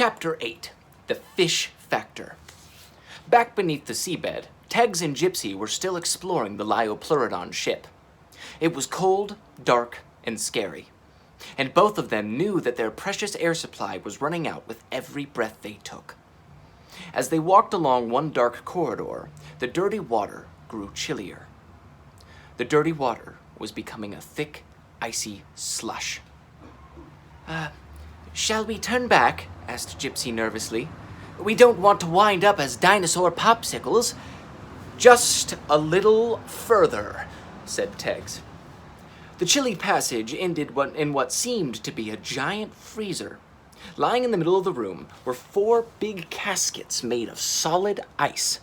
Chapter 8. The Fish Factor. Back beneath the seabed, Tegs and Gypsy were still exploring the Liopleurodon ship. It was cold, dark, and scary, and both of them knew that their precious air supply was running out with every breath they took. As they walked along one dark corridor, the dirty water grew chillier. The dirty water was becoming a thick, icy slush. Shall we turn back? Asked Gypsy nervously. We don't want to wind up as dinosaur popsicles. Just a little further, said Tegs. The chilly passage ended in what seemed to be a giant freezer. Lying in the middle of the room were 4 big caskets made of solid ice.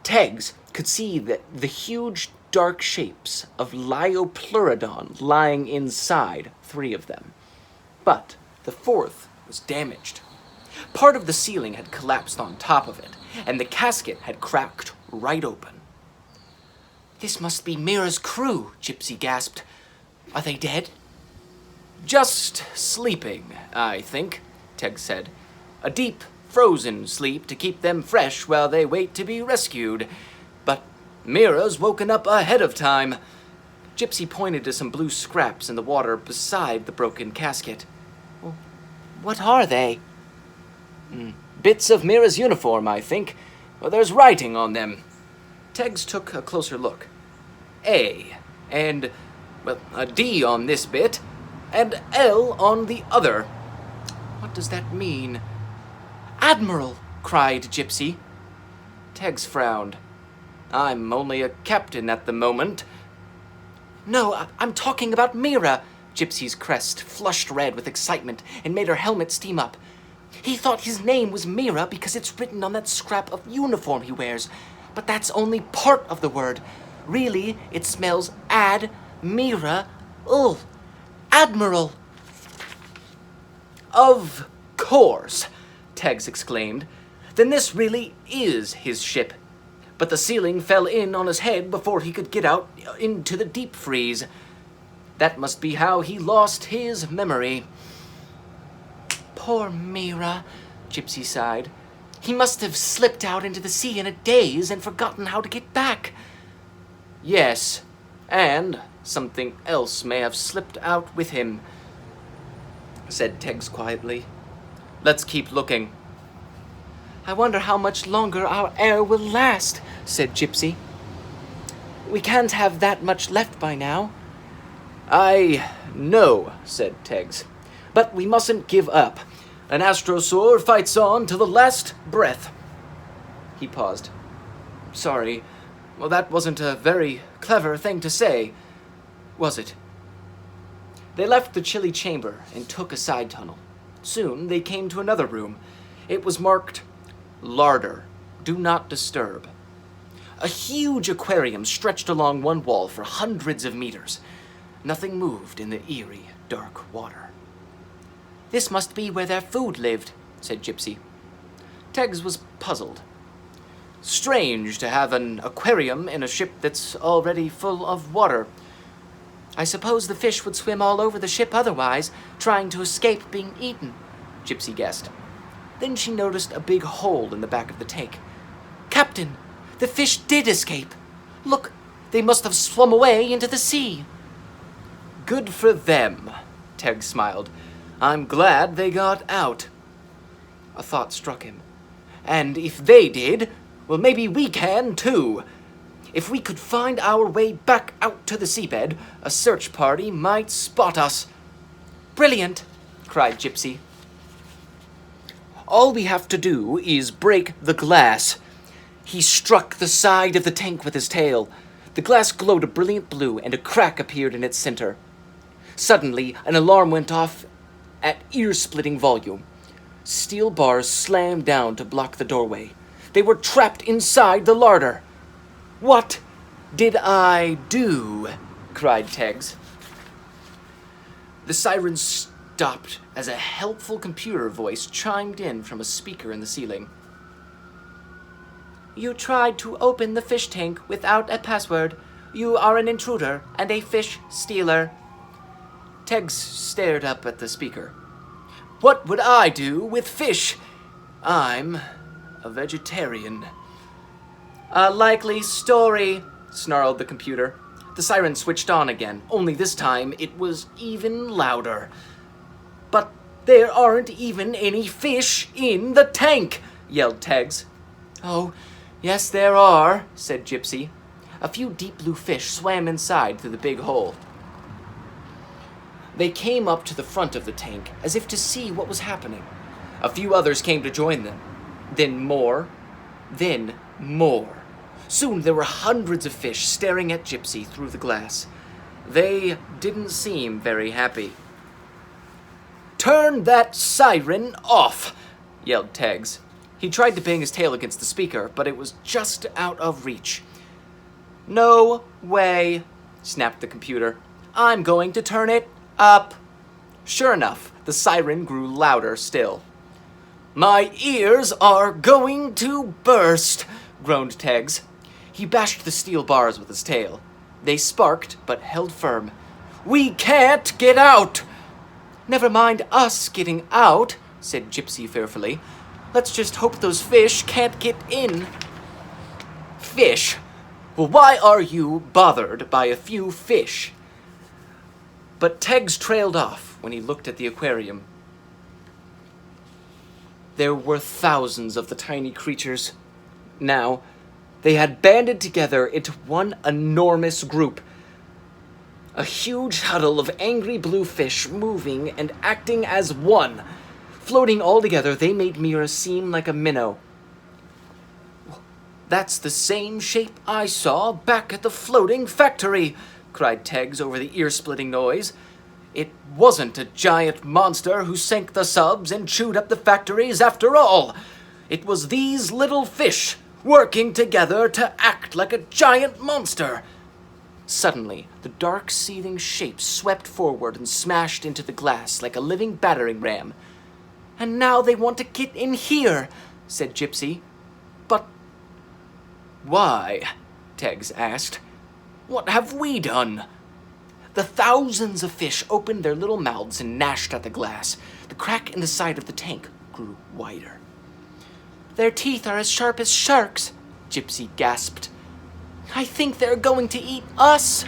Tegs could see the huge dark shapes of Liopleurodon lying inside 3 of them. But the 4th was damaged. Part of the ceiling had collapsed on top of it, and the casket had cracked right open. This must be Mira's crew, Gypsy gasped. Are they dead? Just sleeping, I think, Tegs said. A deep, frozen sleep to keep them fresh while they wait to be rescued. But Mira's woken up ahead of time. Gypsy pointed to some blue scraps in the water beside the broken casket. Well, what are they? Bits of Mira's uniform, I think. Well, there's writing on them. Tegs took a closer look. A, and, well, a D on this bit, and L on the other. What does that mean? Admiral, cried Gypsy. Tegs frowned. I'm only a captain at the moment. No, I'm talking about Mira. Gypsy's crest flushed red with excitement and made her helmet steam up. He thought his name was Mira because it's written on that scrap of uniform he wears. But that's only part of the word. Really, it smells Mira. Ugh. Admiral. Of course, Tegs exclaimed. Then this really is his ship. But the ceiling fell in on his head before he could get out into the deep freeze. That must be how he lost his memory. Poor Mira, Gypsy sighed. He must have slipped out into the sea in a daze and forgotten how to get back. Yes, and something else may have slipped out with him, said Tegs quietly. Let's keep looking. I wonder how much longer our air will last, said Gypsy. We can't have that much left by now. I know, said Tegs, but we mustn't give up. An Astrosaur fights on till the last breath. He paused. Sorry, well, that wasn't a very clever thing to say, was it? They left the chilly chamber and took a side tunnel. Soon they came to another room. It was marked Larder, Do Not Disturb. A huge aquarium stretched along one wall for hundreds of meters. Nothing moved in the eerie, dark water. This must be where their food lived, said Gypsy. Tegs was puzzled. Strange to have an aquarium in a ship that's already full of water. I suppose the fish would swim all over the ship otherwise, trying to escape being eaten, Gypsy guessed. Then she noticed a big hole in the back of the tank. Captain, the fish did escape. Look, they must have swum away into the sea. Good for them, Tegs smiled. I'm glad they got out. A thought struck him. And if they did, well, maybe we can too. If we could find our way back out to the seabed, a search party might spot us. Brilliant, cried Gypsy. All we have to do is break the glass. He struck the side of the tank with his tail. The glass glowed a brilliant blue, and a crack appeared in its center. Suddenly, an alarm went off at ear-splitting volume. Steel bars slammed down to block the doorway. They were trapped inside the larder. What did I do? Cried Tegs. The siren stopped as a helpful computer voice chimed in from a speaker in the ceiling. You tried to open the fish tank without a password. You are an intruder and a fish stealer. Tegs stared up at the speaker. What would I do with fish? I'm a vegetarian. A likely story, snarled the computer. The siren switched on again, only this time it was even louder. But there aren't even any fish in the tank, yelled Teggs. Oh, yes there are, said Gypsy. A few deep blue fish swam inside through the big hole. They came up to the front of the tank as if to see what was happening. A few others came to join them. Then more. Then more. Soon there were hundreds of fish staring at Gypsy through the glass. They didn't seem very happy. Turn that siren off, yelled Teggs. He tried to bang his tail against the speaker, but it was just out of reach. No way, snapped the computer. I'm going to turn it up. Sure enough, the siren grew louder still. My ears are going to burst, groaned Teggs. He bashed the steel bars with his tail. They sparked, but held firm. We can't get out! Never mind us getting out, said Gypsy fearfully. Let's just hope those fish can't get in. Fish? Well, why are you bothered by a few fish? But Teggs trailed off when he looked at the aquarium. There were thousands of the tiny creatures. Now, they had banded together into one enormous group. A huge huddle of angry blue fish moving and acting as one. Floating all together, they made Mira seem like a minnow. That's the same shape I saw back at the floating factory, cried Teggs over the ear-splitting noise. It wasn't a giant monster who sank the subs and chewed up the factories after all. It was these little fish working together to act like a giant monster. Suddenly, the dark, seething shape swept forward and smashed into the glass like a living battering ram. And now they want to get in here, said Gypsy. But why? Teggs asked. What have we done? The thousands of fish opened their little mouths and gnashed at the glass. The crack in the side of the tank grew wider. Their teeth are as sharp as sharks, Gypsy gasped. I think they're going to eat us.